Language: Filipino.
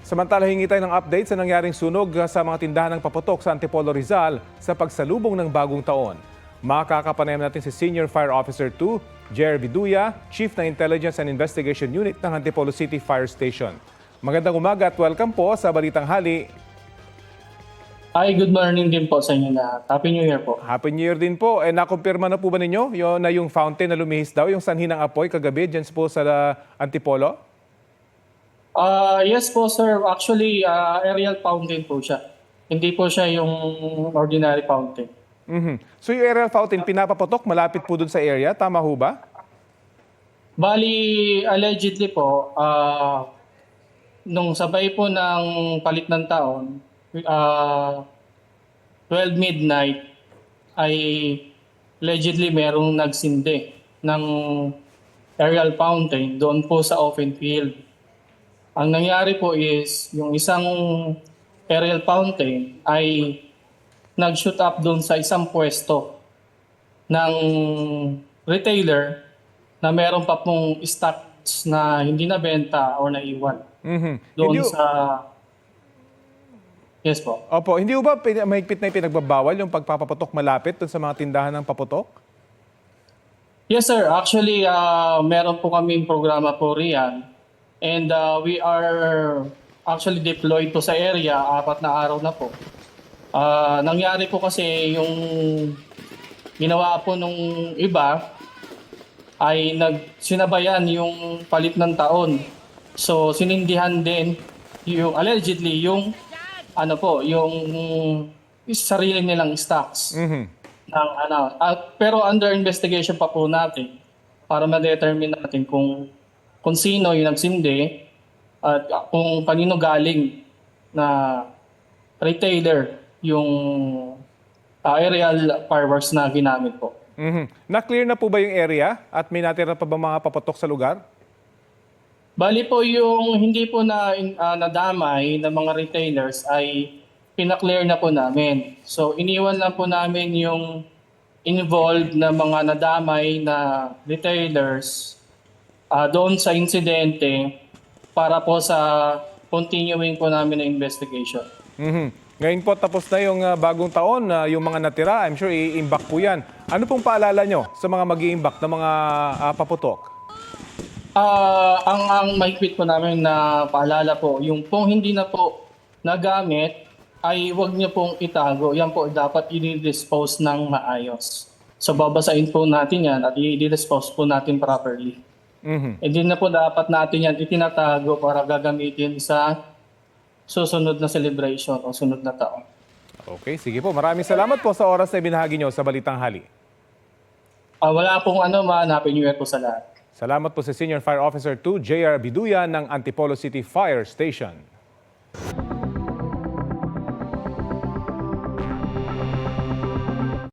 Samantala, hingi tayo ng update sa nangyaring sunog sa mga tindahan ng paputok sa Antipolo Rizal sa pagsalubong ng bagong taon. Makakapanayam natin si Senior Fire Officer 2, Jer Biduya, Chief ng Intelligence and Investigation Unit ng Antipolo City Fire Station. Magandang umaga at welcome po sa Balitang Hali. Hi, good morning din po sa inyo lahat. Happy New Year po. Happy New Year din po. Nakumpirma na po ba ninyo yung fountain na lumihis daw, yung sanhi ng apoy kagabi dyan po sa Antipolo? Yes po sir, actually aerial fountain po siya. Hindi po siya yung ordinary fountain. So yung aerial fountain, pinapaputok malapit po dun sa area, tama ho ba? Bali, allegedly po, nung sabay po ng palit ng taon, 12 midnight, ay allegedly merong nagsindi ng aerial fountain doon po sa open field. Ang nangyari po is, yung isang aerial fountain ay nag-shoot up doon sa isang pwesto ng retailer na meron pa pong stocks na hindi nabenta o naiwan. Doon Hindi, sa... Yes po. opo, hindi ho ba mahigpit na pinagbabawal yung pagpapaputok malapit dun sa mga tindahan ng paputok? Yes sir, actually meron po kaming programa po riyan. And we are actually deployed to sa area, 4 na araw na po. Nangyari po kasi yung ginawa po nung iba ay sinabayan yung palit ng taon. So sinindihan din yung allegedly yung yung sarili nilang stocks. Ng, pero under investigation pa po natin para ma-determine natin kung sino yung nagsindi at kung kanino galing na retailer yung aerial fireworks na ginamit po. Na-clear na po ba yung area at may natira pa ba mga paputok sa lugar? Bali po yung hindi po nadamay ng mga retailers ay pinaklear na po namin. So iniwan lang po namin yung involved na mga nadamay na retailers doon sa insidente para po sa continuing po namin na investigation. Ngayon po tapos na yung bagong taon, yung mga natira, I'm sure i-imbak po yan. Ano pong paalala nyo sa mga mag-iimbak na mga paputok? Ang mahigpit po namin na paalala po, yung pong hindi na po nagamit ay huwag niyo pong itago. Yan po dapat i-dispose ng maayos. So babasahin po natin yan at i-dispose po natin properly. Hindi na po dapat natin yan itinatago para gagamitin sa susunod na celebration o sunod na taon. Okay, sige po. Maraming salamat po sa oras na ibinahagi nyo sa Balitang Hali. Wala pong Happy New Year po sa lahat. Salamat po sa Senior Fire Officer 2, JR Biduya ng Antipolo City Fire Station.